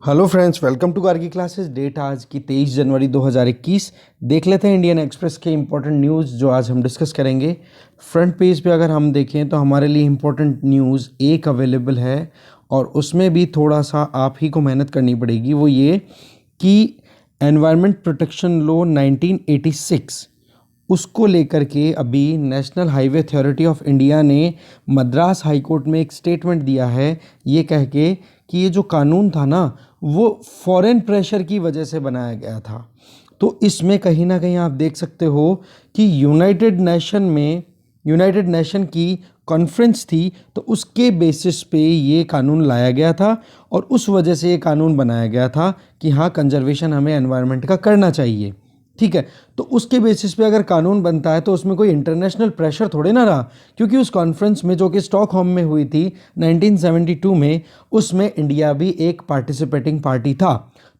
Hello friends, welcome to Gargi classes. Date आज की 23 जनवरी 2021। देख लेते हैं इंडियन एक्सप्रेस के इंपॉर्टेंट न्यूज़ जो आज हम डिस्कस करेंगे। फ्रंट पेज पे अगर हम देखें तो हमारे लिए इंपॉर्टेंट न्यूज़ एक अवेलेबल है और उसमें भी थोड़ा सा आप ही को मेहनत करनी पड़ेगी। वो ये कि एनवायरनमेंट प्रोटेक्शन लॉ 1986 उसको लेकर के अभी national highway authority of India ने मद्रास हाई कोर्ट में एक स्टेटमेंट दिया है, ये कह के कि ये जो कानून था ना वो फॉरेन प्रेशर की वजह से बनाया गया था। तो इसमें कहीं ना कहीं आप देख सकते हो कि यूनाइटेड नेशन की कॉन्फ्रेंस थी, तो उसके बेसिस पे ये कानून लाया गया था और उस वजह से ये कानून बनाया गया था कि हाँ, कंजर्वेशन हमें एनवायरनमेंट का करना चाहिए। ठीक है, तो उसके बेसिस पे अगर कानून बनता है तो उसमें कोई इंटरनेशनल प्रेशर थोड़े ना रहा, क्योंकि उस कॉन्फ्रेंस में जो कि स्टॉकहोम में हुई थी 1972 में, उसमें इंडिया भी एक पार्टिसिपेटिंग पार्टी था।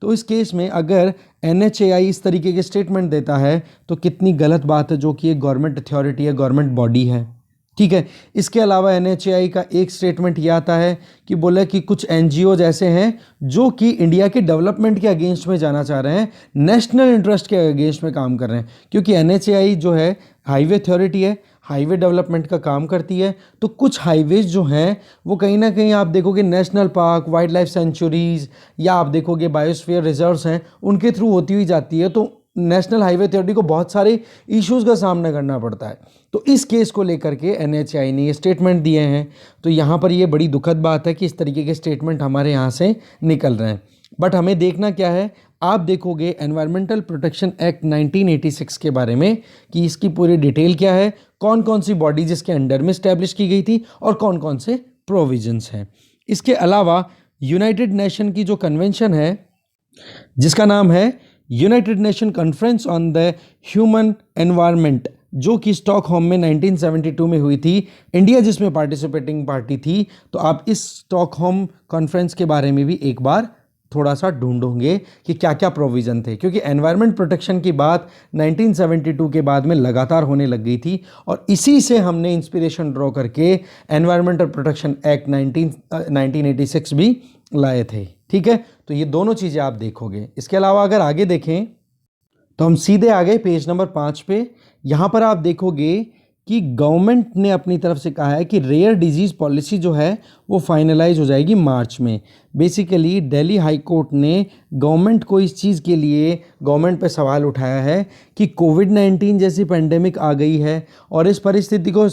तो इस केस में अगर NHAI इस तरीके के स्टेटमेंट देता है तो कितनी गलत बात है, जो कि एक गवर्नमेंट अथॉरिटी है, गवर्नमेंट बॉडी है। ठीक है, इसके अलावा NHAI का एक स्टेटमेंट ये आता है कि बोला कि कुछ NGOज ऐसे हैं जो कि इंडिया के डेवलपमेंट के अगेंस्ट में जाना चाह रहे हैं, नेशनल इंटरेस्ट के अगेंस्ट में काम कर रहे हैं। क्योंकि NHAI जो है हाईवे अथॉरिटी है, हाईवे डेवलपमेंट का काम करती है। तो कुछ हाईवेज जो हैं वो कहीं ना कहीं आप देखोगे national park, wild life sanctuaries, या आप देखोगे बायोस्फीयर रिजर्व्स हैं, उनके थ्रू होती हुई जाती है। तो नेशनल हाईवे अथॉरिटी को बहुत सारे इश्यूज़ का सामना करना पड़ता है। तो इस केस को लेकर के NHAI ने ये स्टेटमेंट दिए हैं। तो यहाँ पर ये बड़ी दुखद बात है कि इस तरीके के स्टेटमेंट हमारे यहाँ से निकल रहे हैं। बट हमें देखना क्या है, आप देखोगे एनवायरमेंटल प्रोटेक्शन एक्ट 1986 के बारे में कि इसकी पूरी डिटेल क्या है, कौन कौन सी बॉडीज इसके अंडर में स्टैब्लिश की गई थी और कौन कौन से प्रोविजंस हैं। इसके अलावा यूनाइटेड नेशन की जो कन्वेंशन है जिसका नाम है United nation conference on the human environment, जो कि स्टॉकहोम में 1972 में हुई थी, इंडिया जिसमें पार्टिसिपेटिंग पार्टी थी। तो आप इस स्टॉकहोम कॉन्फ्रेंस के बारे में भी एक बार थोड़ा सा ढूंढोगे कि क्या क्या प्रोविज़न थे, क्योंकि एनवायरनमेंट प्रोटेक्शन की बात 1972 के बाद में लगातार होने लग गई थी और इसी से हमने इंस्पिरेशन ड्रॉ करके एनवायरनमेंटल प्रोटेक्शन एक्ट 1986 भी लाए थे। ठीक है, तो ये दोनों चीज़ें आप देखोगे। इसके अलावा अगर आगे देखें तो हम सीधे आ गए पेज नंबर 5 पे। यहाँ पर आप देखोगे कि गवर्नमेंट ने अपनी तरफ से कहा है कि रेयर डिजीज़ पॉलिसी जो है वो फाइनलाइज हो जाएगी मार्च में। बेसिकली दिल्ली हाई कोर्ट ने गवर्नमेंट को इस चीज़ के लिए गवर्नमेंट पे सवाल उठाया है कि कोविड-19 जैसी पेंडेमिक आ गई है और इस परिस्थिति को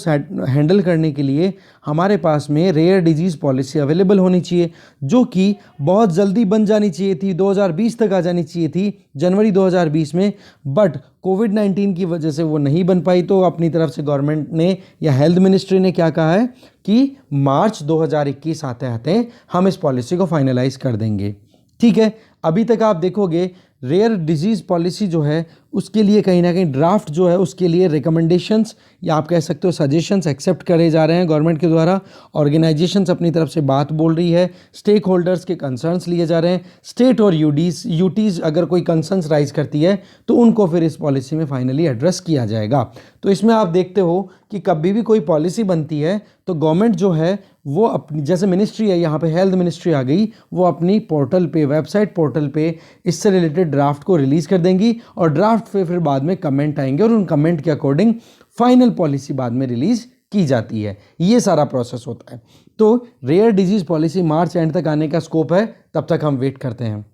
हैंडल करने के लिए हमारे पास में रेयर डिजीज़ पॉलिसी अवेलेबल होनी चाहिए, जो कि बहुत जल्दी बन जानी चाहिए थी, 2020 तक आ जानी चाहिए थी, जनवरी 2020 में। बट कोविड-19 की वजह से वो नहीं बन पाई। तो अपनी तरफ से गवर्नमेंट ने या हेल्थ मिनिस्ट्री ने क्या कहा है कि मार्च 2021 आते आते हम इस पॉलिसी को फाइनलाइज कर देंगे। ठीक है, अभी तक आप देखोगे रेयर डिजीज़ पॉलिसी जो है उसके लिए कहीं ना कहीं ड्राफ्ट जो है उसके लिए रिकमेंडेशंस या आप कह सकते हो सजेशंस एक्सेप्ट करे जा रहे हैं गवर्नमेंट के द्वारा। ऑर्गेनाइजेशंस अपनी तरफ से बात बोल रही है, स्टेक होल्डर्स के कंसर्न्स लिए जा रहे हैं, स्टेट और यूटीज़ अगर कोई कंसर्न्स राइज करती है तो उनको फिर इस पॉलिसी में फाइनली एड्रेस किया जाएगा। तो इसमें आप देखते हो कि कभी भी कोई पॉलिसी बनती है तो गवर्नमेंट जो है वो अपनी, जैसे मिनिस्ट्री है यहाँ पे हेल्थ मिनिस्ट्री आ गई, वो अपनी पोर्टल पे, वेबसाइट पोर्टल पे इससे रिलेटेड ड्राफ्ट को रिलीज़ कर देंगी और ड्राफ्ट पे फिर बाद में कमेंट आएंगे और उन कमेंट के अकॉर्डिंग फाइनल पॉलिसी बाद में रिलीज़ की जाती है। ये सारा प्रोसेस होता है। तो rare disease policy March end तक आने का स्कोप है, तब तक हम वेट करते हैं।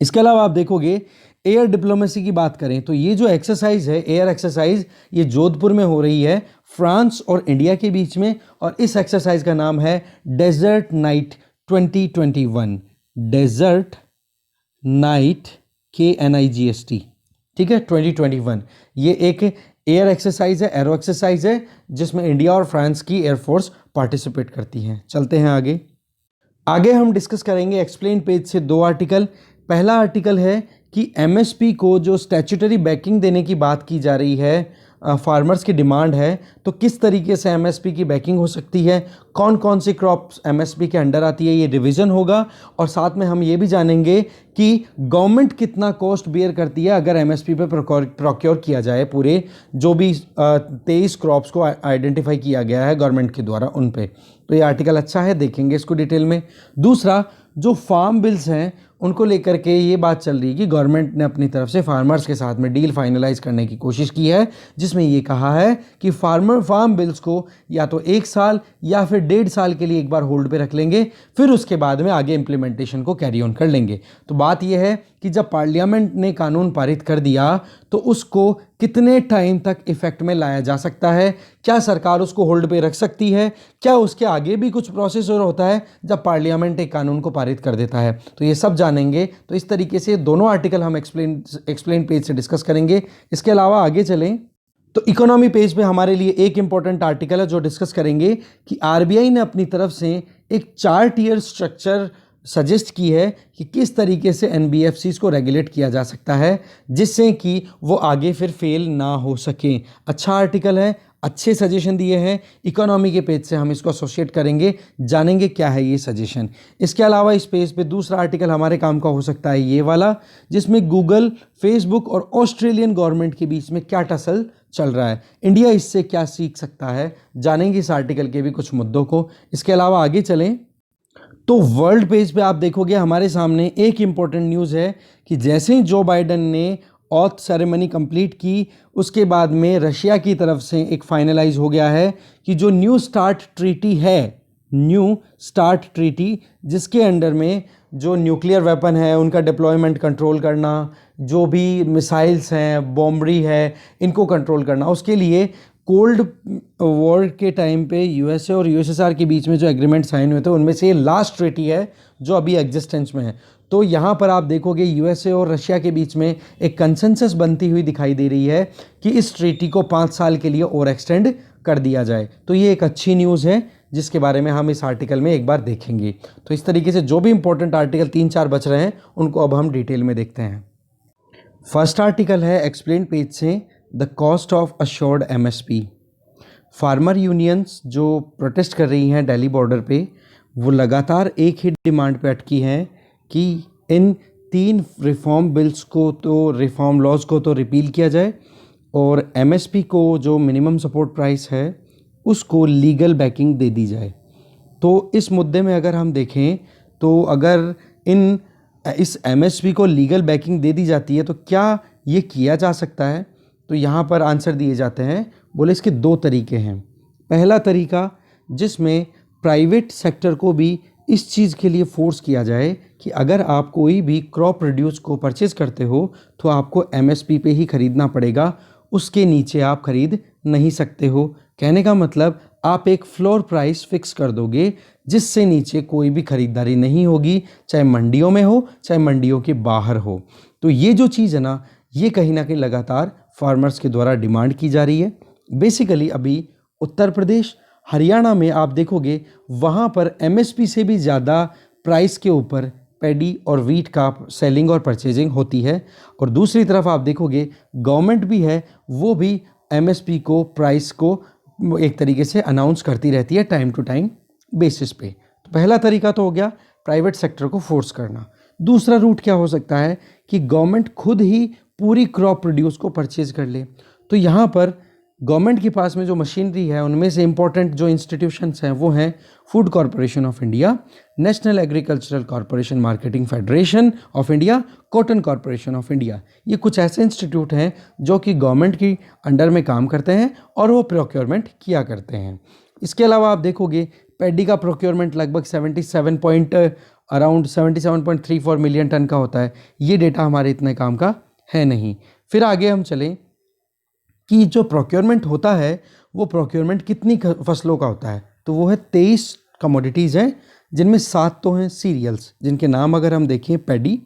इसके अलावा आप देखोगे एयर डिप्लोमेसी की बात करें तो ये जो एक्सरसाइज है, एयर एक्सरसाइज, ये जोधपुर में हो रही है फ्रांस और इंडिया के बीच में, और इस एक्सरसाइज का नाम है desert night 2021। Desert night KNIGST। ठीक है, 2021 ये एक एयर एक्सरसाइज है, एरो एक्सरसाइज है, जिसमें इंडिया और फ्रांस की एयरफोर्स पार्टिसिपेट करती हैं। चलते हैं आगे हम डिस्कस करेंगे एक्सप्लेन पेज से दो आर्टिकल। पहला आर्टिकल है कि MSP को जो स्टैट्यूटरी बैकिंग देने की बात की जा रही है, फार्मर्स की डिमांड है, तो किस तरीके से MSP की बैकिंग हो सकती है, कौन कौन सी क्रॉप्स MSP के अंडर आती है, ये रिवीजन होगा। और साथ में हम ये भी जानेंगे कि गवर्नमेंट कितना कॉस्ट बियर करती है अगर MSP पे प्रोक्योर किया जाए पूरे जो भी 23 क्रॉप्स को आइडेंटिफाई किया गया है गवर्नमेंट के द्वारा उन पे। तो ये आर्टिकल अच्छा है, देखेंगे इसको डिटेल में। दूसरा, जो फार्म बिल्स हैं उनको लेकर के ये बात चल रही है कि गवर्नमेंट ने अपनी तरफ से फार्मर्स के साथ में डील फाइनलाइज करने की कोशिश की है, जिसमें ये कहा है कि फार्म बिल्स को या तो 1 साल या फिर 1.5 साल के लिए एक बार होल्ड पे रख लेंगे, फिर उसके बाद में आगे इंप्लीमेंटेशन को कैरी ऑन कर लेंगे। तो बात यह है कि जब पार्लियामेंट ने कानून पारित कर दिया तो उसको कितने टाइम तक इफेक्ट में लाया जा सकता है, क्या सरकार उसको होल्ड पे रख सकती है, क्या उसके आगे भी कुछ प्रोसेस और होता है जब पार्लियामेंट एक कानून को पारित कर देता है, तो ये सब जानेंगे। तो इस तरीके से दोनों आर्टिकल हम एक्सप्लेन पेज से डिस्कस करेंगे। इसके अलावा आगे चलें तो इकोनॉमी पेज पे हमारे लिए एक इंपॉर्टेंट आर्टिकल है जो डिस्कस करेंगे कि आरबीआई ने अपनी तरफ से एक 4 टियर स्ट्रक्चर सजेस्ट की है कि किस तरीके से एनबीएफसीज को रेगुलेट किया जा सकता है जिससे कि वो आगे फिर फेल ना हो सकें। अच्छा आर्टिकल है, अच्छे सजेशन दिए हैं। इकोनॉमी के पेज से हम इसको एसोसिएट करेंगे, जानेंगे क्या है ये सजेशन। इसके अलावा इस पेज पे दूसरा आर्टिकल हमारे काम का हो सकता है ये वाला, जिसमें गूगल, फेसबुक और ऑस्ट्रेलियन गवर्नमेंट के बीच में क्या टसल चल रहा है, इंडिया इससे क्या सीख सकता है, जानेंगे इस आर्टिकल के भी कुछ मुद्दों को। इसके अलावा आगे चलें तो वर्ल्ड पेज पे आप देखोगे हमारे सामने एक इम्पॉर्टेंट न्यूज़ है कि जैसे ही जो बाइडन ने ऑथ सेरेमनी कंप्लीट की, उसके बाद में रशिया की तरफ से एक फाइनलाइज हो गया है कि जो न्यू स्टार्ट ट्रीटी जिसके अंडर में जो न्यूक्लियर वेपन है उनका डिप्लॉयमेंट कंट्रोल करना, जो भी मिसाइल्स हैं, बॉम्बरी है, इनको कंट्रोल करना, उसके लिए कोल्ड वॉर के टाइम पे यूएसए और यूएसएसआर के बीच में जो एग्रीमेंट साइन हुए थे उनमें से ये लास्ट ट्रीटी है जो अभी एग्जिस्टेंस में है। तो यहाँ पर आप देखोगे यूएसए और रशिया के बीच में एक कंसेंसस बनती हुई दिखाई दे रही है कि इस ट्रीटी को 5 साल के लिए और एक्सटेंड कर दिया जाए। तो ये एक अच्छी न्यूज़ है जिसके बारे में हम इस आर्टिकल में एक बार देखेंगे। तो इस तरीके से जो भी इंपॉर्टेंट आर्टिकल 3-4 बच रहे हैं उनको अब हम डिटेल में देखते हैं। फर्स्ट आर्टिकल है एक्सप्लेन पेज से the cost of assured MSP. Farmer unions जो प्रोटेस्ट कर रही हैं दिल्ली बॉर्डर पे, वो लगातार एक ही डिमांड पे अटकी हैं कि इन 3 रिफॉर्म बिल्स को तो रिफॉर्म लॉज को तो रिपील किया जाए और एमएसपी को जो मिनिमम सपोर्ट प्राइस है उसको लीगल बैकिंग दे दी जाए। तो इस मुद्दे में अगर हम देखें तो अगर इस एमएसपी को लीगल बैकिंग दे दी जाती है तो क्या ये किया जा सकता है, तो यहाँ पर आंसर दिए जाते हैं। बोले इसके 2 तरीके हैं। पहला तरीका जिसमें प्राइवेट सेक्टर को भी इस चीज़ के लिए फोर्स किया जाए कि अगर आप कोई भी क्रॉप प्रोड्यूस को परचेज करते हो तो आपको एमएसपी पे ही ख़रीदना पड़ेगा, उसके नीचे आप ख़रीद नहीं सकते हो। कहने का मतलब आप एक फ्लोर प्राइस फिक्स कर दोगे जिससे नीचे कोई भी ख़रीदारी नहीं होगी, चाहे मंडियों में हो चाहे मंडियों के बाहर हो। तो ये जो चीज़ है ना, ये कहीं ना कहीं लगातार फार्मर्स के द्वारा डिमांड की जा रही है। बेसिकली अभी उत्तर प्रदेश, हरियाणा में आप देखोगे वहाँ पर एमएसपी से भी ज़्यादा प्राइस के ऊपर पैडी और वीट का सेलिंग और परचेजिंग होती है। और दूसरी तरफ आप देखोगे गवर्नमेंट भी है, वो भी एमएसपी को प्राइस को एक तरीके से अनाउंस करती रहती है टाइम टू टाइम बेसिस पे। तो पहला तरीका तो हो गया प्राइवेट सेक्टर को फोर्स करना। दूसरा रूट क्या हो सकता है कि गवर्नमेंट खुद ही पूरी क्रॉप प्रोड्यूस को परचेज कर ले। तो यहाँ पर गवर्नमेंट के पास में जो मशीनरी है उनमें से इंपॉर्टेंट जो इंस्टीट्यूशंस हैं वो हैं food corporation of India, national agricultural corporation marketing federation of India, cotton corporation of India. ये कुछ ऐसे इंस्टीट्यूट हैं जो कि गवर्नमेंट की अंडर में काम करते हैं और वो प्रोक्योरमेंट किया करते हैं। इसके अलावा आप देखोगे पैडी का प्रोक्योरमेंट लगभग 77.34 मिलियन टन का होता है। ये डेटा हमारे इतने काम का है नहीं। फिर आगे हम चलें कि जो प्रोक्योरमेंट होता है वो प्रोक्योरमेंट कितनी फसलों का होता है, तो वो है 23 कमोडिटीज़ हैं जिनमें 7 तो हैं सीरियल्स, जिनके नाम अगर हम देखें पैडी,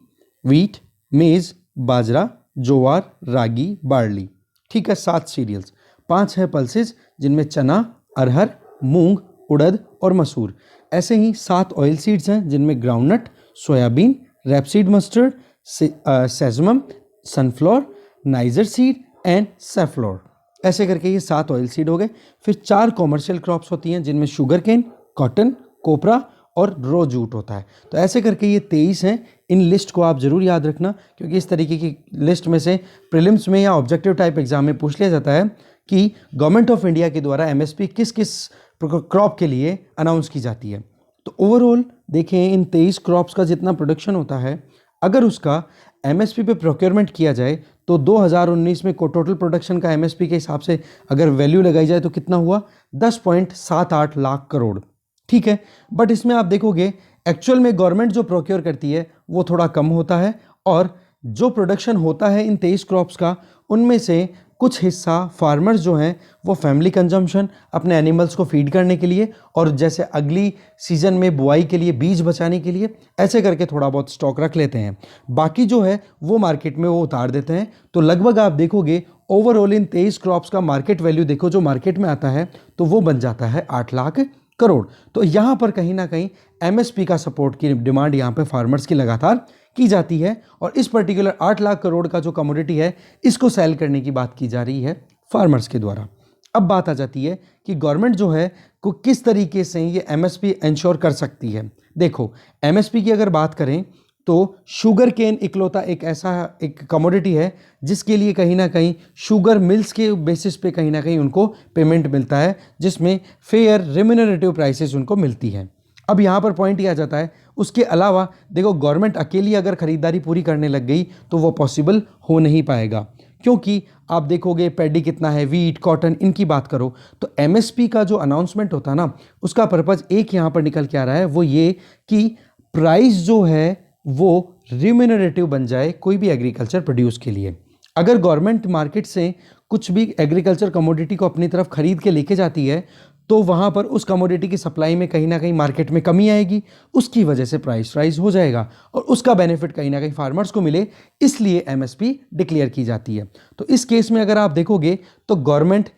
वीट, मेज़, बाजरा, जोवार, रागी, बार्ली। ठीक है, 7 सीरियल्स। 5 है पल्सेस जिनमें चना, अरहर, मूंग, उड़द और मसूर। ऐसे ही 7 ऑयल सीड्स हैं जिनमें groundnut, soybean, rapeseed mustard, sesamum, sunflower, niger seed and safflower. ऐसे करके ये 7 ऑयल सीड हो गए। फिर 4 कॉमर्शियल क्रॉप्स होती हैं जिनमें शुगर केन, कॉटन, कोपरा और रो जूट होता है। तो ऐसे करके ये 23 हैं। इन लिस्ट को आप ज़रूर याद रखना क्योंकि इस तरीके की लिस्ट में से प्रीलिम्स में या ऑब्जेक्टिव टाइप एग्जाम में पूछ लिया जाता है कि गवर्नमेंट ऑफ इंडिया के द्वारा एमएसपी किस किस क्रॉप के लिए अनाउंस की जाती है। तो ओवरऑल देखें इन 23 क्रॉप्स का जितना प्रोडक्शन होता है, अगर उसका एमएसपी पे प्रोक्योरमेंट किया जाए तो 2019 में टोटल प्रोडक्शन का एमएसपी के हिसाब से अगर वैल्यू लगाई जाए तो कितना हुआ, 10.78 लाख करोड़। ठीक है, बट इसमें आप देखोगे एक्चुअल में गवर्नमेंट जो प्रोक्योर करती है वो थोड़ा कम होता है, और जो प्रोडक्शन होता है इन 23 क्रॉप्स का, उनमें से कुछ हिस्सा फार्मर्स जो हैं वो फैमिली कंजम्पशन, अपने एनिमल्स को फीड करने के लिए, और जैसे अगली सीजन में बुआई के लिए बीज बचाने के लिए, ऐसे करके थोड़ा बहुत स्टॉक रख लेते हैं। बाकी जो है वो मार्केट में वो उतार देते हैं। तो लगभग आप देखोगे ओवरऑल इन 23 क्रॉप्स का मार्केट वैल्यू देखो जो मार्केट में आता है तो वो बन जाता है 8 लाख करोड़। तो यहाँ पर कहीं ना कहीं एमएसपी का सपोर्ट की डिमांड यहाँ पे फार्मर्स की लगातार की जाती है, और इस पर्टिकुलर 8 लाख करोड़ का जो कमोडिटी है इसको सेल करने की बात की जा रही है फार्मर्स के द्वारा। अब बात आ जाती है कि गवर्नमेंट जो है को किस तरीके से ये एमएसपी इंश्योर कर सकती है। देखो एमएसपी की अगर बात करें तो शुगर केन इकलौता एक ऐसा एक कमोडिटी है जिसके लिए कहीं ना कहीं शुगर मिल्स के बेसिस पे कहीं ना कहीं उनको पेमेंट मिलता है, जिसमें फेयर रेम्यूनरेटिव प्राइसेस उनको मिलती है। अब यहाँ पर पॉइंट ये आ जाता है, उसके अलावा देखो गवर्नमेंट अकेली अगर खरीदारी पूरी करने लग गई तो वो पॉसिबल हो नहीं पाएगा, क्योंकि आप देखोगे पैडी कितना है, वीट, कॉटन, इनकी बात करो तो एमएसपी का जो अनाउंसमेंट होता है ना, उसका पर्पज़ एक यहाँ पर निकल के आ रहा है, वो ये कि प्राइस जो है वो रिम्यूनरेटिव बन जाए कोई भी एग्रीकल्चर प्रोड्यूस के लिए। अगर गवर्नमेंट मार्केट से कुछ भी एग्रीकल्चर कमोडिटी को अपनी तरफ खरीद के लेके जाती है तो वहाँ पर उस कमोडिटी की सप्लाई में कहीं ना कहीं मार्केट में कमी आएगी, उसकी वजह से प्राइस राइज हो जाएगा और उसका बेनिफिट कहीं ना कहीं फार्मर्स को मिले, इसलिए एमएसपी डिक्लेयर की जाती है। तो इस केस में अगर आप देखोगे तो गवर्नमेंट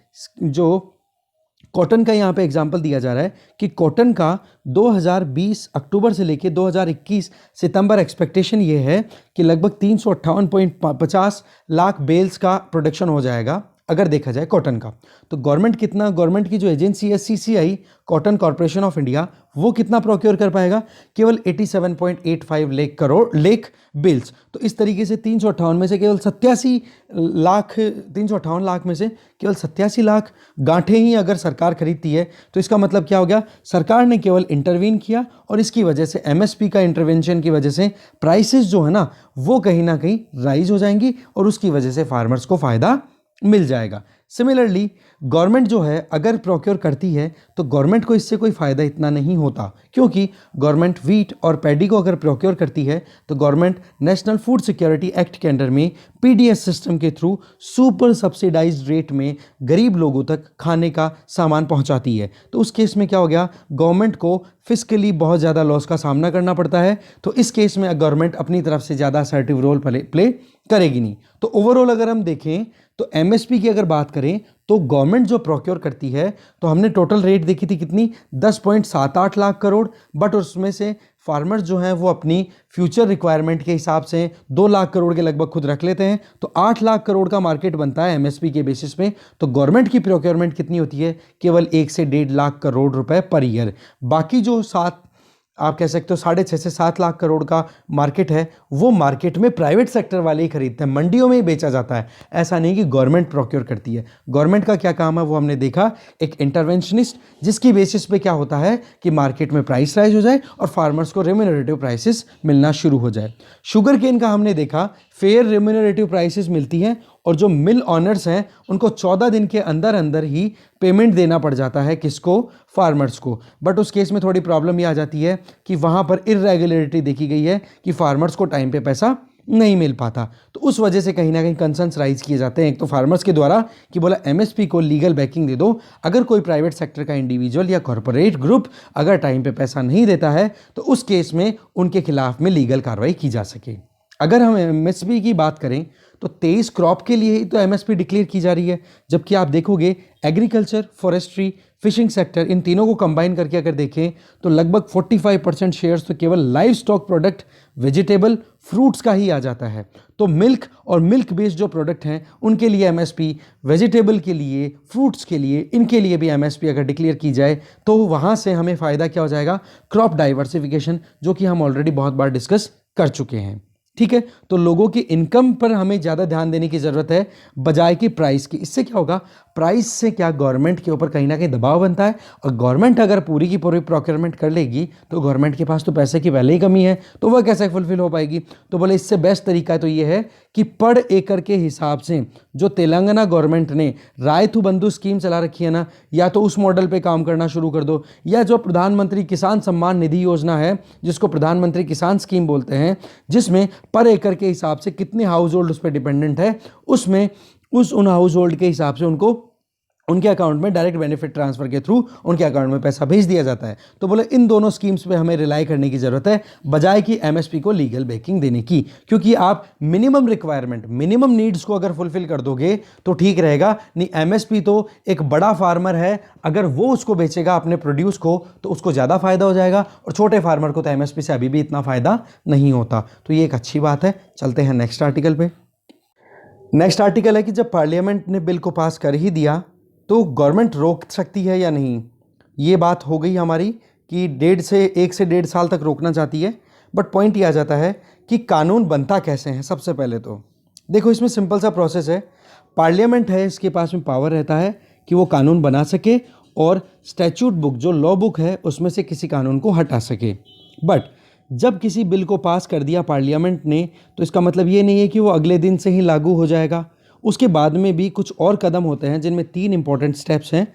जो कॉटन का यहाँ पे एग्जांपल दिया जा रहा है कि कॉटन का 2020 अक्टूबर से लेके 2021 सितंबर एक्सपेक्टेशन ये है कि लगभग 358.50 लाख बेल्स का प्रोडक्शन हो जाएगा अगर देखा जाए कॉटन का। तो गवर्नमेंट की जो एजेंसी है CCI, cotton corporation of India, वो कितना प्रोक्योर कर पाएगा, केवल 87.85 लाख बेल्स। तो इस तरीके से 358 में से केवल 358 लाख में से केवल 87 लाख गांठें ही अगर सरकार खरीदती है तो इसका मतलब क्या हो गया, सरकार ने केवल इंटरवीन किया और इसकी वजह से एमएसपी का इंटरवेंशन की वजह से प्राइसेस जो है ना वो कहीं ना कहीं राइज हो जाएंगी और उसकी वजह से फार्मर्स को फायदा मिल जाएगा। सिमिलरली गवर्नमेंट जो है अगर प्रोक्योर करती है तो गवर्नमेंट को इससे कोई फ़ायदा इतना नहीं होता, क्योंकि गवर्नमेंट वीट और पैडी को अगर प्रोक्योर करती है तो government national food security act के अंडर में पीडीएस सिस्टम के थ्रू सुपर सब्सिडाइज्ड रेट में गरीब लोगों तक खाने का सामान पहुंचाती है। तो उस केस में क्या हो गया, गवर्नमेंट को फिस्कली बहुत ज़्यादा लॉस का सामना करना पड़ता है। तो इस केस में गवर्नमेंट अपनी तरफ से ज़्यादा असर्टिव रोल प्ले करेगी नहीं। तो ओवरऑल अगर हम देखें तो एमएसपी की अगर बात करें तो गवर्नमेंट जो प्रोक्योर करती है तो हमने टोटल रेट देखी थी कितनी, 10.78 लाख करोड़, बट उसमें से फार्मर्स जो हैं वो अपनी फ्यूचर रिक्वायरमेंट के हिसाब से 2 लाख करोड़ के लगभग खुद रख लेते हैं। तो 8 लाख करोड़ का मार्केट बनता है एमएसपी के बेसिस पे। तो गवर्नमेंट की प्रोक्योरमेंट कितनी होती है, केवल 1 से 1.5 लाख करोड़ रुपए पर ईयर। बाकी जो आप कह सकते हो 6.5 से 7 लाख करोड़ का मार्केट है वो मार्केट में प्राइवेट सेक्टर वाले ही खरीदते हैं, मंडियों में ही बेचा जाता है। ऐसा नहीं कि गवर्नमेंट प्रोक्योर करती है। गवर्नमेंट का क्या काम है वो हमने देखा, एक इंटरवेंशनिस्ट, जिसकी बेसिस पे क्या होता है कि मार्केट में प्राइस राइज हो जाए और फार्मर्स को रेम्यूनरेटिव प्राइसेस मिलना शुरू हो जाए। शुगर केन का हमने देखा फेयर रेम्यूनरेटिव प्राइसेस मिलती हैं और जो मिल ऑनर्स हैं उनको 14 दिन के अंदर अंदर ही पेमेंट देना पड़ जाता है, किसको, फार्मर्स को। बट उस केस में थोड़ी प्रॉब्लम ये आ जाती है कि वहाँ पर इरेगुलरिटी देखी गई है कि फार्मर्स को टाइम पे पैसा नहीं मिल पाता। तो उस वजह से कहीं ना कहीं कंसर्न्स राइज किए जाते हैं, एक तो फार्मर्स के द्वारा कि बोला एमएसपी को लीगल बैकिंग दे दो, अगर कोई प्राइवेट सेक्टर का इंडिविजुअल या कॉरपोरेट ग्रुप अगर टाइम पे पैसा नहीं देता है तो उस केस में उनके खिलाफ में लीगल कार्रवाई की जा सके। अगर हम एमएसपी की बात करें तो 23 क्रॉप के लिए ही तो एमएसपी डिक्लेयर की जा रही है, जबकि आप देखोगे एग्रीकल्चर, फॉरेस्ट्री, फिशिंग सेक्टर, इन तीनों को कंबाइन करके अगर देखें तो लगभग 45% शेयर्स तो केवल live stock product, vegetable, fruits का ही आ जाता है। तो मिल्क और मिल्क बेस्ड जो प्रोडक्ट हैं उनके लिए एमएसपी, वेजिटेबल के लिए, फ्रूट्स के लिए, इनके लिए भी एमएसपी अगर डिक्लेयर की जाए तो वहाँ से हमें फ़ायदा क्या हो जाएगा, क्रॉप डाइवर्सिफिकेशन, जो कि हम ऑलरेडी बहुत बार डिस्कस कर चुके हैं। ठीक है, तो लोगों की इनकम पर हमें ज़्यादा ध्यान देने की ज़रूरत है बजाय कि प्राइस की। इससे क्या होगा, प्राइस से क्या गवर्नमेंट के ऊपर कहीं ना कहीं दबाव बनता है, और गवर्नमेंट अगर पूरी की पूरी प्रोक्योरमेंट कर लेगी तो गवर्नमेंट के पास तो पैसे की पहले ही कमी है, तो वह कैसे फुलफिल हो पाएगी। तो बोले इससे बेस्ट तरीका तो ये है कि पर एकड़ के हिसाब से जो तेलंगाना गवर्नमेंट ने रायतु बंधु स्कीम चला रखी है ना, या तो उस मॉडल पे काम करना शुरू कर दो, या जो प्रधानमंत्री किसान सम्मान निधि योजना है जिसको प्रधानमंत्री किसान स्कीम बोलते हैं, जिसमें पर एकड़ के हिसाब से कितने हाउस होल्ड उस पर डिपेंडेंट है, उसमें उन हाउस होल्ड के हिसाब से उनको उनके अकाउंट में डायरेक्ट बेनिफिट ट्रांसफर के थ्रू उनके अकाउंट में पैसा भेज दिया जाता है। तो बोले इन दोनों स्कीम्स पे हमें रिलाई करने की ज़रूरत है बजाय कि एमएसपी को लीगल बैकिंग देने की, क्योंकि आप मिनिमम रिक्वायरमेंट मिनिमम नीड्स को अगर फुलफिल कर दोगे तो ठीक रहेगा। नहीं, एमएसपी तो एक बड़ा फार्मर है, अगर वो उसको बेचेगा अपने प्रोड्यूस को तो उसको ज़्यादा फायदा हो जाएगा, और छोटे फार्मर को तो एमएसपी से अभी भी इतना फायदा नहीं होता। तो ये एक अच्छी बात है। चलते हैं नेक्स्ट आर्टिकल पे। नेक्स्ट आर्टिकल है कि जब पार्लियामेंट ने बिल को पास कर ही दिया तो गवर्नमेंट रोक सकती है या नहीं। ये बात हो गई हमारी कि 1 से 1.5 साल तक रोकना चाहती है, बट पॉइंट ये आ जाता है कि कानून बनता कैसे है। सबसे पहले तो देखो इसमें सिंपल सा प्रोसेस है। पार्लियामेंट है, इसके पास में पावर रहता है कि वो कानून बना सके और स्टैट्यूट बुक जो लॉ बुक है उसमें से किसी कानून को हटा सके। बट जब किसी बिल को पास कर दिया पार्लियामेंट ने तो इसका मतलब ये नहीं है कि वो अगले दिन से ही लागू हो जाएगा। उसके बाद में भी कुछ और कदम होते हैं जिनमें 3 इंपॉर्टेंट स्टेप्स हैं,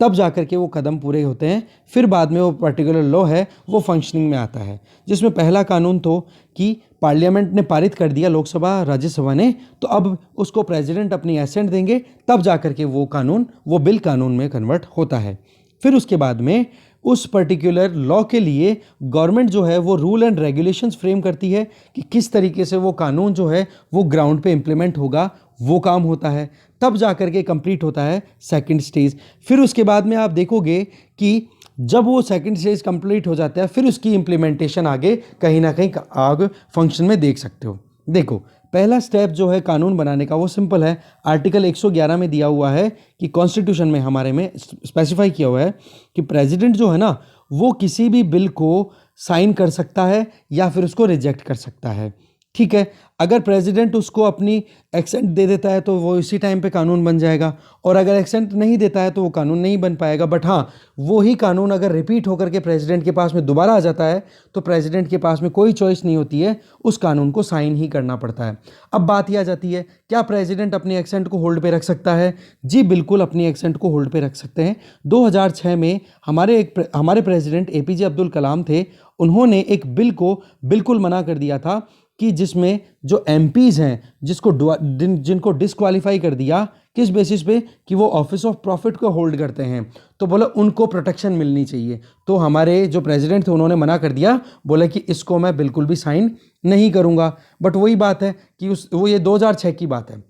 तब जाकर के वो कदम पूरे होते हैं। फिर बाद में वो पर्टिकुलर लॉ है वो फंक्शनिंग में आता है, जिसमें पहला कानून तो कि पार्लियामेंट ने पारित कर दिया, लोकसभा राज्यसभा ने, तो अब उसको प्रेसिडेंट अपनी एसेंट देंगे, तब जाकर के वो बिल कानून में कन्वर्ट होता है। फिर उसके बाद में उस पर्टिकुलर लॉ के लिए गवर्नमेंट जो है वो रूल एंड रेगुलेशंस फ्रेम करती है कि किस तरीके से वो कानून जो है वो ग्राउंड पे इम्प्लीमेंट होगा, वो काम होता है। तब जाकर के कंप्लीट होता है सेकंड स्टेज। फिर उसके बाद में आप देखोगे कि जब वो सेकंड स्टेज कंप्लीट हो जाता है फिर उसकी इम्प्लीमेंटेशन आगे कहीं ना कहीं आगे फंक्शन में देख सकते हो। देखो पहला स्टेप जो है कानून बनाने का वो सिंपल है। आर्टिकल 111 में दिया हुआ है कि कॉन्स्टिट्यूशन में हमारे में स्पेसिफाई किया हुआ है कि प्रेसिडेंट जो है ना वो किसी भी बिल को साइन कर सकता है या फिर उसको रिजेक्ट कर सकता है। ठीक है, अगर प्रेसिडेंट उसको अपनी एक्सेंट दे देता है तो वो इसी टाइम पे कानून बन जाएगा, और अगर एक्सेंट नहीं देता है तो वो कानून नहीं बन पाएगा। बट हाँ, वो ही कानून अगर रिपीट होकर के प्रेसिडेंट के पास में दोबारा आ जाता है तो प्रेसिडेंट के पास में कोई चॉइस नहीं होती है, उस कानून को साइन ही करना पड़ता है। अब बात यह आ जाती है, क्या प्रेसिडेंट अपनी एक्सेंट को होल्ड पे रख सकता है? जी बिल्कुल, अपनी एक्सेंट को होल्ड पे रख सकते हैं। 2006 में हमारे प्रेसिडेंट APJ अब्दुल कलाम थे, उन्होंने एक बिल को बिल्कुल मना कर दिया था कि जिसमें जो MPs हैं जिनको डिस्क्वालीफाई कर दिया, किस बेसिस पे कि वो ऑफिस ऑफ प्रॉफिट को होल्ड करते हैं, तो बोला उनको प्रोटेक्शन मिलनी चाहिए। तो हमारे जो प्रेसिडेंट थे उन्होंने मना कर दिया, बोला कि इसको मैं बिल्कुल भी साइन नहीं करूंगा। बट वही बात है कि वो ये 2006 की बात है,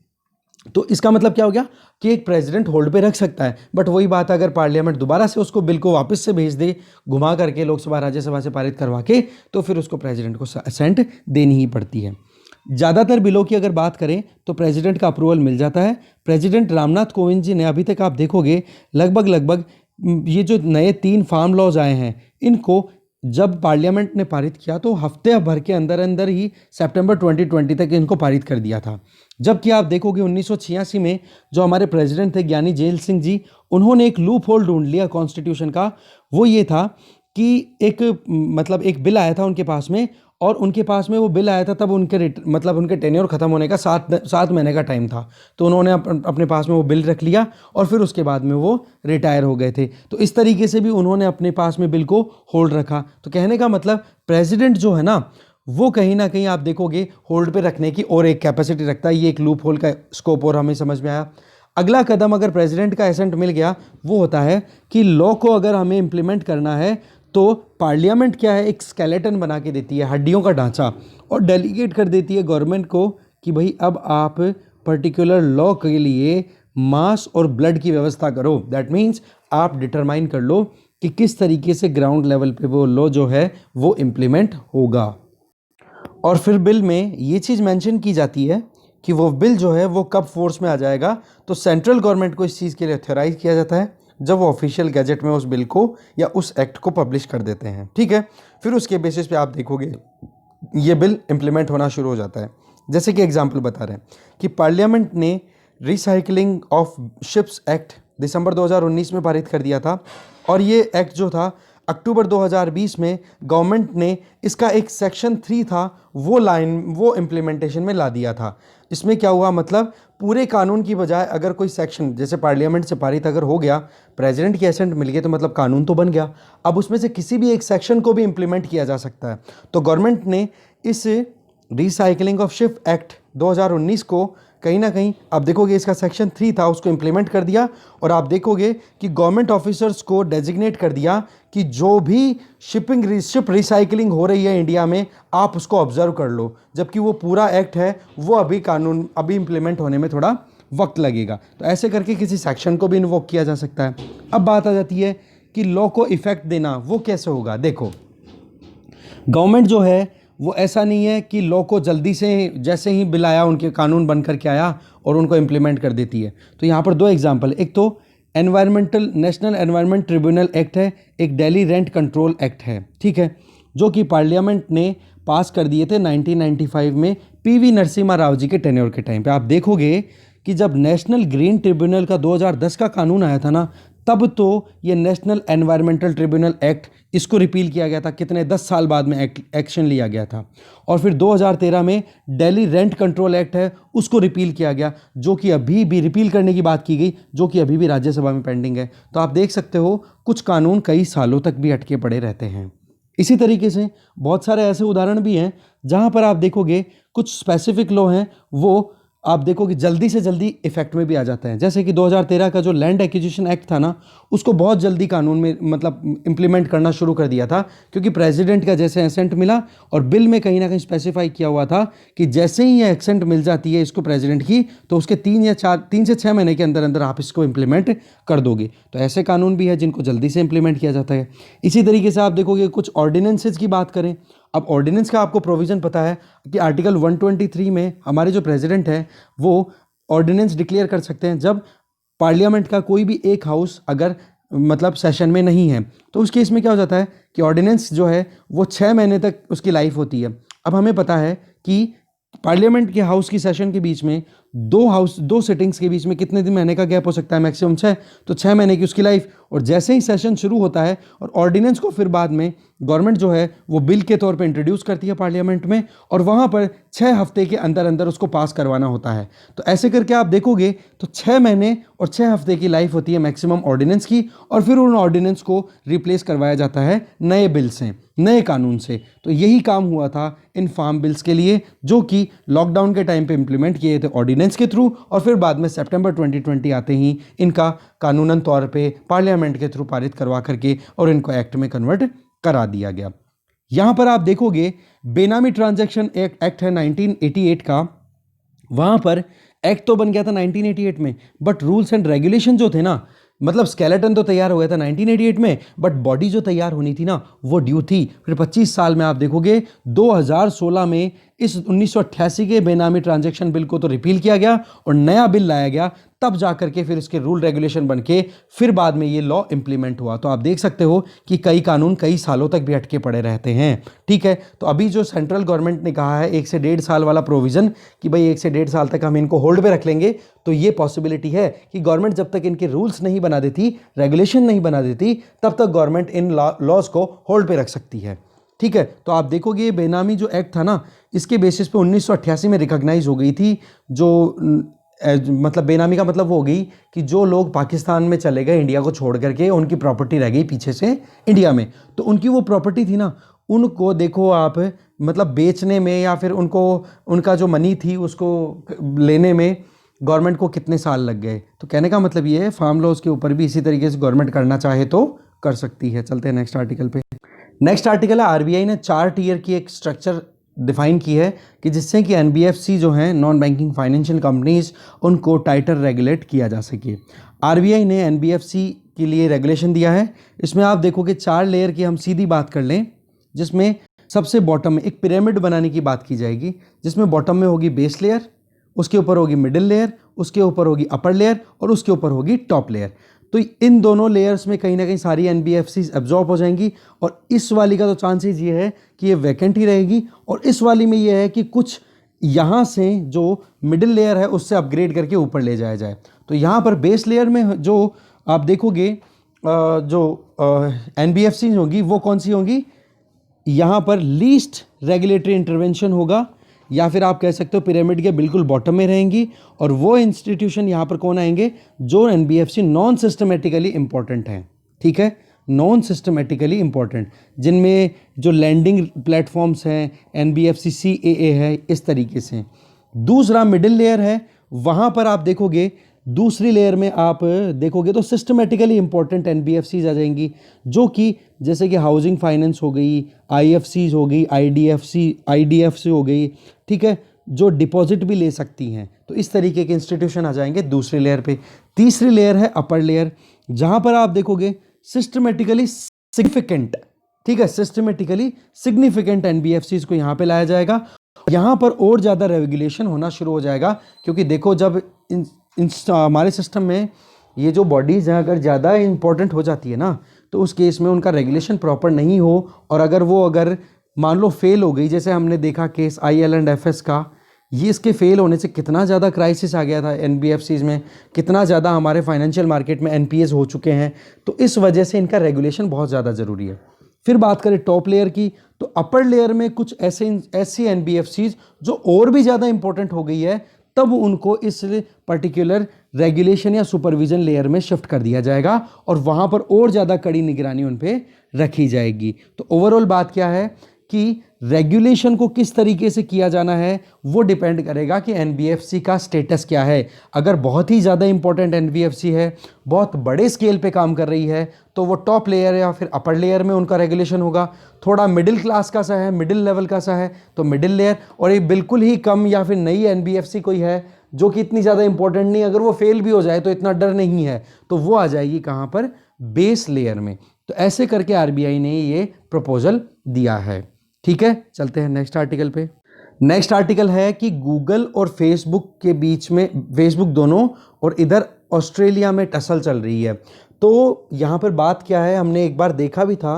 तो इसका मतलब क्या हो गया कि एक प्रेसिडेंट होल्ड पे रख सकता है। बट वही बात अगर पार्लियामेंट दोबारा से उसको बिल को वापस से भेज दे, घुमा करके लोकसभा राज्यसभा से पारित करवा के, तो फिर उसको प्रेसिडेंट को असेंट देनी ही पड़ती है। ज़्यादातर बिलों की अगर बात करें तो प्रेसिडेंट का अप्रूवल मिल जाता है। प्रेसिडेंट रामनाथ कोविंद जी ने अभी तक आप देखोगे लगभग ये जो नए 3 फार्म लॉज आए हैं, इनको जब पार्लियामेंट ने पारित किया तो हफ्ते भर के अंदर ही सितंबर 2020 तक इनको पारित कर दिया था। जबकि आप देखोगे 1986 में जो हमारे प्रेसिडेंट थे ज्ञानी जैल सिंह जी, उन्होंने एक लूप होल ढूंढ लिया कॉन्स्टिट्यूशन का। वो ये था कि एक बिल आया था उनके पास में, और उनके पास में वो बिल आया था तब उनके टेन्योर खत्म होने का 7 महीने का टाइम था। तो उन्होंने अपने पास में वो बिल रख लिया और फिर उसके बाद में वो रिटायर हो गए थे। तो इस तरीके से भी उन्होंने अपने पास में बिल को होल्ड रखा। तो कहने का मतलब प्रेसिडेंट जो है ना वो कहीं ना कहीं आप देखोगे होल्ड पे रखने की और एक कैपेसिटी रखता है। ये एक लूप होल का स्कोप और हमें समझ में आया। अगला कदम अगर प्रेसिडेंट का एसेंट मिल गया वो होता है कि लॉ को अगर हमें इम्प्लीमेंट करना है तो पार्लियामेंट क्या है, एक स्केलेटन बना के देती है, हड्डियों का ढांचा, और डेलीगेट कर देती है गवर्नमेंट को कि भाई अब आप पर्टिकुलर लॉ के लिए मास और ब्लड की व्यवस्था करो। दैट मीन्स आप डिटरमाइन कर लो कि किस तरीके से ग्राउंड लेवल पे वो लॉ जो है वो इम्प्लीमेंट होगा। और फिर बिल में ये चीज़ मेंशन की जाती है कि वो बिल जो है वो कब फोर्स में आ जाएगा। तो सेंट्रल गवर्नमेंट को इस चीज़ के लिए ऑथराइज किया जाता है जब वो ऑफिशियल गैजेट में उस बिल को या उस एक्ट को पब्लिश कर देते हैं। ठीक है, फिर उसके बेसिस पे आप देखोगे ये बिल इम्प्लीमेंट होना शुरू हो जाता है। जैसे कि एग्जांपल बता रहे हैं कि पार्लियामेंट ने रिसाइकलिंग ऑफ शिप्स एक्ट दिसंबर 2019 में पारित कर दिया था, और ये एक्ट जो था अक्टूबर 2020 में गवर्नमेंट ने इसका एक सेक्शन 3 था वो इम्प्लीमेंटेशन में ला दिया था। इसमें क्या हुआ, मतलब पूरे कानून की बजाय अगर कोई सेक्शन जैसे पार्लियामेंट से पारित अगर हो गया, प्रेसिडेंट की एसेंट मिल गई, तो मतलब कानून तो बन गया। अब उसमें से किसी भी एक सेक्शन को भी इम्प्लीमेंट किया जा सकता है। तो गवर्नमेंट ने इस रिसाइकलिंग ऑफ शिप एक्ट 2019 को कहीं ना कहीं, आप देखोगे इसका सेक्शन 3 था उसको इम्प्लीमेंट कर दिया, और आप देखोगे कि गवर्नमेंट ऑफिसर्स को डेजिग्नेट कर दिया कि जो भी शिप रिसाइकलिंग हो रही है इंडिया में, आप उसको ऑब्जर्व कर लो, जबकि वो पूरा एक्ट है वो अभी इम्प्लीमेंट होने में थोड़ा वक्त लगेगा। तो ऐसे करके किसी सेक्शन को भी इन्वोक किया जा सकता है। अब बात आ जाती है कि लॉ को इफेक्ट देना वो कैसे होगा। देखो, गवर्नमेंट जो है वो ऐसा नहीं है कि लॉ को जल्दी से जैसे ही बिल आया उनके कानून बन करके आया और उनको इम्प्लीमेंट कर देती है। तो यहाँ पर दो एग्जांपल, एक तो नेशनल एनवायरनमेंट ट्रिब्यूनल एक्ट है, एक दिल्ली रेंट कंट्रोल एक्ट है, ठीक है, जो कि पार्लियामेंट ने पास कर दिए थे 1995 में पीवी नरसिम्हा राव जी के टेन्योर के टाइम पे। आप देखोगे कि जब नेशनल ग्रीन ट्रिब्यूनल का 2010 का कानून आया था ना, तब तो ये नेशनल एनवायरमेंटल ट्रिब्यूनल एक्ट इसको रिपील किया गया था, कितने 10 साल बाद में एक्शन लिया गया था। और फिर 2013 में दिल्ली रेंट कंट्रोल एक्ट है उसको रिपील किया गया, जो कि अभी भी रिपील करने की बात की गई, जो कि अभी भी राज्यसभा में पेंडिंग है। तो आप देख सकते हो कुछ कानून कई सालों तक भी अटके पड़े रहते हैं। इसी तरीके से बहुत सारे ऐसे उदाहरण भी हैं जहां पर आप देखोगे कुछ स्पेसिफिक लॉ हैं वो आप देखोगे जल्दी से जल्दी इफेक्ट में भी आ जाते हैं। जैसे कि 2013 का जो लैंड एक्विजिशन एक्ट था ना, उसको बहुत जल्दी कानून में मतलब इम्प्लीमेंट करना शुरू कर दिया था, क्योंकि प्रेसिडेंट का जैसे एसेंट मिला और बिल में कहीं ना कहीं स्पेसिफाई किया हुआ था कि जैसे ही ये एसेंट मिल जाती है इसको प्रेसिडेंट की, तो उसके 3 से 6 महीने के अंदर अंदर आप इसको इम्प्लीमेंट कर दोगे। तो ऐसे कानून भी है जिनको जल्दी से इम्प्लीमेंट किया जाता है। इसी तरीके से आप देखोगे कुछ ऑर्डिनेंसेज की बात करें। अब ऑर्डिनेंस का आपको प्रोविज़न पता है कि आर्टिकल 123 में हमारे जो प्रेसिडेंट है वो ऑर्डिनेंस डिक्लेयर कर सकते हैं जब पार्लियामेंट का कोई भी एक हाउस अगर मतलब सेशन में नहीं है। तो उस केस में क्या हो जाता है कि ऑर्डिनेंस जो है वो 6 महीने तक उसकी लाइफ होती है। अब हमें पता है कि पार्लियामेंट के हाउस की सेशन के बीच में दो सिटिंग्स के बीच में कितने दिन महीने का गैप हो सकता है, मैक्सिमम 6, तो 6 महीने की उसकी लाइफ। और जैसे ही सेशन शुरू होता है और ऑर्डिनेंस को फिर बाद में गवर्नमेंट जो है वो बिल के तौर पे इंट्रोड्यूस करती है पार्लियामेंट में, और वहाँ पर 6 हफ्ते के अंदर अंदर उसको पास करवाना होता है। तो ऐसे करके आप देखोगे तो 6 महीने और 6 हफ्ते की लाइफ होती है मैक्सिमम ऑर्डिनेंस की, और फिर उन ऑर्डिनेंस को रिप्लेस करवाया जाता है नए बिल से, नए कानून से। तो यही काम हुआ था इन फार्म बिल्स के लिए, जो कि लॉकडाउन के टाइम पे इंप्लीमेंट किए थे ऑर्डिनेंस के थ्रू, और फिर बाद में सितंबर 2020 आते ही इनका कानूनन तौर पे पार्लियामेंट के थ्रू पारित करवा करके और इनको एक्ट में कन्वर्ट करा दिया गया। यहां पर आप देखोगे बेनामी ट्रांजैक्शन एक्ट है 1988 का, वहां पर एक्ट तो बन गया था 1988 में, बट रूल्स एंड रेगुलेशन जो थे ना, मतलब स्केलेटन तो तैयार हो गया था 1988 में, बट बॉडी जो तैयार होनी थी ना वो ड्यू थी। फिर 25 साल में आप देखोगे 2016 में इस 1988 के बेनामी ट्रांजैक्शन बिल को तो रिपील किया गया और नया बिल लाया गया, तब जाकर के फिर इसके रूल रेगुलेशन बन के फिर बाद में ये लॉ इंप्लीमेंट हुआ। तो आप देख सकते हो कि कई कानून कई सालों तक भी अटके पड़े रहते हैं, ठीक है। तो अभी जो सेंट्रल गवर्नमेंट ने कहा है 1 से 1.5 साल वाला प्रोविजन कि भाई 1 से 1.5 साल तक हम इनको होल्ड पे रख लेंगे, तो ये पॉसिबिलिटी है कि गवर्नमेंट जब तक इनके रूल्स नहीं बना देती, रेगुलेशन नहीं बना देती, तब तक गवर्नमेंट इन लॉज को होल्ड पे रख सकती है, ठीक है। तो आप देखोगे ये बेनामी जो एक्ट था ना, इसके बेसिस पे 1988 में रिकॉग्नाइज हो गई थी, जो मतलब बेनामी का मतलब वो हो गई कि जो लोग पाकिस्तान में चले गए इंडिया को छोड़ करके, उनकी प्रॉपर्टी रह गई पीछे से इंडिया में, तो उनकी वो प्रॉपर्टी थी ना, उनको देखो आप मतलब बेचने में या फिर उनको उनका जो मनी थी उसको लेने में गवर्नमेंट को कितने साल लग गए। तो कहने का मतलब ये है फार्म लॉज के ऊपर भी इसी तरीके से गवर्नमेंट करना चाहे तो कर सकती है। चलते हैं नेक्स्ट आर्टिकल पे। नेक्स्ट आर्टिकल है आरबीआई ने 4 टियर की एक स्ट्रक्चर डिफाइन की है कि जिससे कि एनबीएफसी जो हैं नॉन बैंकिंग फाइनेंशियल कंपनीज, उनको टाइटर रेगुलेट किया जा सके। आरबीआई ने एनबीएफसी के लिए रेगुलेशन दिया है। इसमें आप देखोगे 4 लेयर की हम सीधी बात कर लें, जिसमें सबसे बॉटम में एक पिरामिड बनाने की बात की जाएगी, जिसमें बॉटम में होगी बेस लेयर, उसके ऊपर होगी मिडिल लेयर, उसके ऊपर होगी अपर लेयर और उसके ऊपर होगी टॉप लेयर। तो इन दोनों लेयर्स में कहीं ना कहीं सारी एनबीएफसीज एब्जॉर्ब हो जाएंगी, और इस वाली का तो चांसेस ये है कि ये वैकेंट ही रहेगी, और इस वाली में ये है कि कुछ यहाँ से जो मिडिल लेयर है उससे अपग्रेड करके ऊपर ले जाया जाए। तो यहाँ पर बेस लेयर में जो आप देखोगे जो एनबीएफसी होगी वो कौन सी होगी, यहाँ पर लीस्ट रेगुलेटरी इंटरवेंशन होगा, या फिर आप कह सकते हो पिरामिड के बिल्कुल बॉटम में रहेंगी। और वो इंस्टीट्यूशन यहाँ पर कौन आएंगे, जो एनबीएफसी नॉन सिस्टमेटिकली इंपॉर्टेंट हैं, ठीक है, नॉन सिस्टमेटिकली इंपॉर्टेंट, जिनमें जो लैंडिंग प्लेटफॉर्म्स हैं, एनबीएफसी सीएए है, इस तरीके से। दूसरा मिडिल लेयर है, वहाँ पर आप देखोगे दूसरी लेयर में आप देखोगे तो सिस्टमेटिकली इंपॉर्टेंट एनबीएफसीज आ जाएंगी, जो कि जैसे कि हाउसिंग फाइनेंस हो गई, आईएफसीज हो गई, आईडीएफसी हो गई, ठीक है, जो डिपॉजिट भी ले सकती हैं। तो इस तरीके के इंस्टीट्यूशन आ जाएंगे दूसरी लेयर पे। तीसरी लेयर है अपर लेयर, जहाँ पर आप देखोगे सिस्टमेटिकली सिग्निफिकेंट, ठीक है, सिस्टमेटिकली सिग्निफिकेंट एनबीएफसीज को यहाँ पे लाया जाएगा। यहाँ पर और ज़्यादा रेगुलेशन होना शुरू हो जाएगा, क्योंकि देखो जब हमारे सिस्टम में ये जो बॉडीज़ हैं अगर ज़्यादा इंपॉर्टेंट हो जाती है ना, तो उस केस में उनका रेगुलेशन प्रॉपर नहीं हो, और अगर मान लो फेल हो गई, जैसे हमने देखा केस IL&FS का, ये इसके फेल होने से कितना ज़्यादा क्राइसिस आ गया था एनबीएफसीज में, कितना ज़्यादा हमारे फाइनेंशियल मार्केट में एनपीएस हो चुके हैं। तो इस वजह से इनका रेगुलेशन बहुत ज़्यादा ज़रूरी है। फिर बात करें टॉप लेयर की, तो अपर लेयर में कुछ ऐसी एनबीएफसीज जो और भी ज़्यादा इंपॉर्टेंट हो गई है, तब उनको इस पर्टिकुलर रेगुलेशन या सुपरविजन लेयर में शिफ्ट कर दिया जाएगा, और वहाँ पर और ज़्यादा कड़ी निगरानी उन पर रखी जाएगी। तो ओवरऑल बात क्या है कि रेगुलेशन को किस तरीके से किया जाना है वो डिपेंड करेगा कि एनबीएफसी का स्टेटस क्या है। अगर बहुत ही ज़्यादा इंपॉर्टेंट एनबीएफसी है, बहुत बड़े स्केल पे काम कर रही है, तो वो टॉप लेयर या फिर अपर लेयर में उनका रेगुलेशन होगा। थोड़ा मिडिल क्लास का सा है, मिडिल लेवल का सा है, तो मिडिल लेयर। और ये बिल्कुल ही कम या फिर नई एनबीएफसी कोई है जो कि इतनी ज़्यादा इंपॉर्टेंट नहीं, अगर वो फेल भी हो जाए तो इतना डर नहीं है, तो वो आ जाएगी कहाँ पर, बेस लेयर में। तो ऐसे करके आरबीआई ने ये प्रपोजल दिया है, ठीक है। चलते हैं नेक्स्ट आर्टिकल पे। नेक्स्ट आर्टिकल है कि गूगल और फेसबुक के बीच में, फेसबुक दोनों, और इधर ऑस्ट्रेलिया में टसल चल रही है। तो यहाँ पर बात क्या है, हमने एक बार देखा भी था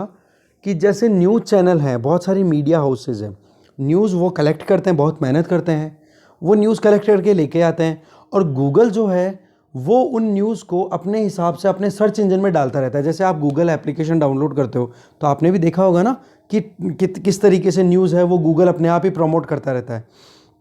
कि जैसे न्यूज़ चैनल हैं, बहुत सारी मीडिया हाउसेज हैं, न्यूज़ वो कलेक्ट करते हैं, बहुत मेहनत करते हैं, वो न्यूज़ कलेक्ट करके लेके आते हैं, और गूगल जो है वो उन न्यूज़ को अपने हिसाब से अपने सर्च इंजन में डालता रहता है। जैसे आप गूगल एप्लीकेशन डाउनलोड करते हो तो आपने भी देखा होगा ना कि किस तरीके से न्यूज़ है वो गूगल अपने आप ही प्रमोट करता रहता है।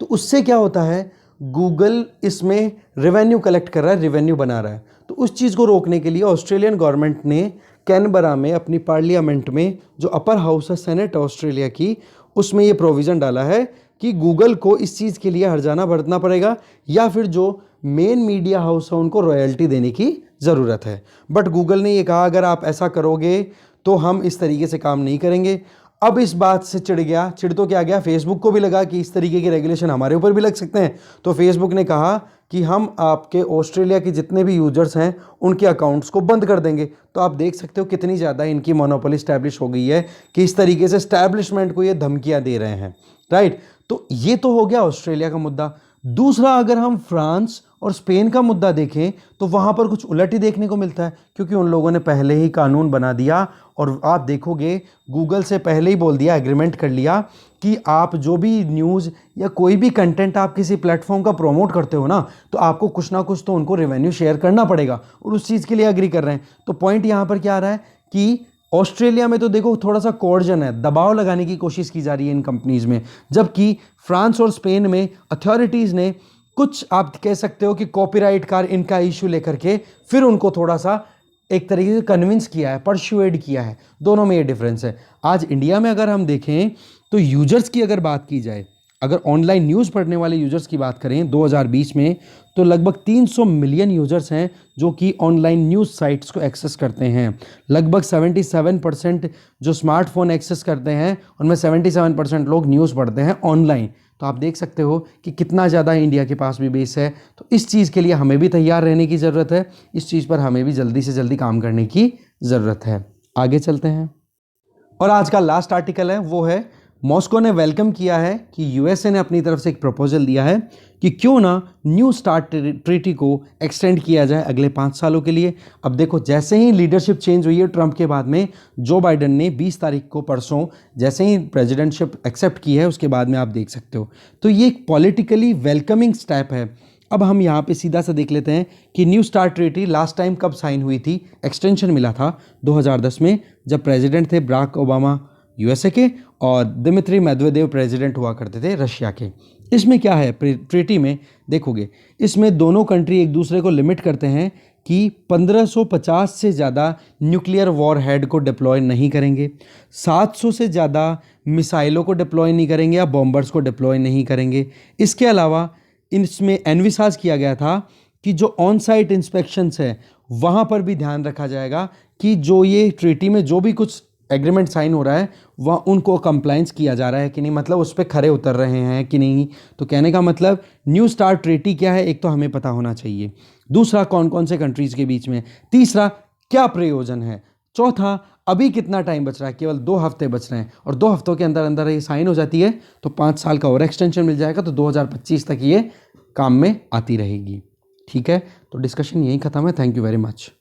तो उससे क्या होता है, गूगल इसमें रेवेन्यू कलेक्ट कर रहा है, रेवेन्यू बना रहा है। तो उस चीज़ को रोकने के लिए ऑस्ट्रेलियन गवर्नमेंट ने कैनबरा में अपनी पार्लियामेंट में, जो अपर हाउस है सेनेट ऑस्ट्रेलिया की, उसमें ये प्रोविज़न डाला है कि गूगल को इस चीज़ के लिए हर्जाना बरतना पड़ेगा, या फिर जो मेन मीडिया हाउस है उनको रॉयल्टी देने की ज़रूरत है। बट गूगल ने ये कहा अगर आप ऐसा करोगे तो हम इस तरीके से काम नहीं करेंगे। अब इस बात से चिढ़ तो क्या गया, फेसबुक को भी लगा कि इस तरीके के रेगुलेशन हमारे ऊपर भी लग सकते हैं। तो फेसबुक ने कहा कि हम आपके ऑस्ट्रेलिया के जितने भी यूजर्स हैं उनके अकाउंट्स को बंद कर देंगे। तो आप देख सकते हो कितनी ज़्यादा इनकी मोनोपोली स्टैब्लिश हो गई है कि इस तरीके से स्टैब्लिशमेंट को ये धमकियाँ दे रहे हैं, राइट। तो ये तो हो गया ऑस्ट्रेलिया का मुद्दा। दूसरा, अगर हम फ्रांस और स्पेन का मुद्दा देखें तो वहाँ पर कुछ उलट ही देखने को मिलता है, क्योंकि उन लोगों ने पहले ही कानून बना दिया, और आप देखोगे गूगल से पहले ही बोल दिया, एग्रीमेंट कर लिया कि आप जो भी न्यूज़ या कोई भी कंटेंट आप किसी प्लेटफॉर्म का प्रमोट करते हो ना, तो आपको कुछ ना कुछ तो उनको रेवेन्यू शेयर करना पड़ेगा, और उस चीज़ के लिए एग्री कर रहे हैं। तो पॉइंट यहाँ पर क्या आ रहा है कि ऑस्ट्रेलिया में तो देखो थोड़ा सा कोर्जन है, दबाव लगाने की कोशिश की जा रही है इन कंपनीज़ में, जबकि फ्रांस और स्पेन में अथॉरिटीज़ ने कुछ, आप कह सकते हो कि कॉपीराइट का इनका इशू लेकर के फिर उनको थोड़ा सा एक तरीके से कन्विंस किया है, परसुएड किया है। दोनों में ये डिफरेंस है। आज इंडिया में अगर हम देखें तो यूजर्स की अगर बात की जाए, अगर ऑनलाइन न्यूज़ पढ़ने वाले यूजर्स की बात करें 2020 में, तो लगभग 300 मिलियन यूजर्स हैं जो कि ऑनलाइन न्यूज़ साइट्स को एक्सेस करते हैं। लगभग 77% जो स्मार्टफोन एक्सेस करते हैं उनमें 77% लोग न्यूज़ पढ़ते हैं ऑनलाइन। तो आप देख सकते हो कि कितना ज़्यादा इंडिया के पास भी बेस है। तो इस चीज़ के लिए हमें भी तैयार रहने की ज़रूरत है, इस चीज़ पर हमें भी जल्दी से जल्दी काम करने की ज़रूरत है। आगे चलते हैं, और आज का लास्ट आर्टिकल है वो है मॉस्को ने वेलकम किया है कि यूएसए ने अपनी तरफ से एक प्रपोजल दिया है कि क्यों ना न्यू स्टार्ट ट्रीटी को एक्सटेंड किया जाए अगले 5 सालों के लिए। अब देखो, जैसे ही लीडरशिप चेंज हुई है ट्रंप के बाद में, जो बाइडन ने 20 तारीख को परसों जैसे ही प्रेसिडेंटशिप एक्सेप्ट की है, उसके बाद में आप देख सकते हो, तो ये एक पॉलिटिकली वेलकमिंग स्टेप है। अब हम यहाँ पे सीधा सा देख लेते हैं कि new start treaty last time कब साइन हुई थी, एक्सटेंशन मिला था 2010 में, जब प्रेसिडेंट थे बराक ओबामा यूएसए के और दिमित्री मेदवेदेव प्रेसिडेंट हुआ करते थे रशिया के। इसमें क्या है ट्रीटी में, देखोगे इसमें दोनों कंट्री एक दूसरे को लिमिट करते हैं कि 1550 से ज़्यादा न्यूक्लियर वॉर हेड को डिप्लॉय नहीं करेंगे, 700 से ज़्यादा मिसाइलों को डिप्लॉय नहीं करेंगे या बॉम्बर्स को डिप्लॉय नहीं करेंगे। इसके अलावा इसमें एनविसाज किया गया था कि जो ऑन साइट इंस्पेक्शंस है वहाँ पर भी ध्यान रखा जाएगा कि जो ये ट्रीटी में जो भी कुछ एग्रीमेंट साइन हो रहा है वह उनको कंप्लाइंस किया जा रहा है कि नहीं, मतलब उस पर खरे उतर रहे हैं कि नहीं। तो कहने का मतलब न्यू स्टार्ट ट्रीटी क्या है, एक तो हमें पता होना चाहिए, दूसरा कौन कौन से कंट्रीज़ के बीच में, तीसरा क्या प्रयोजन है, चौथा अभी कितना टाइम बच रहा है, केवल 2 हफ्ते बच रहे हैं, और 2 हफ्तों के अंदर अंदर ये साइन हो जाती है तो 5 साल का और एक्सटेंशन मिल जाएगा, तो 2025 तक ये काम में आती रहेगी। ठीक है, तो डिस्कशन यही खत्म है। Thank you very much.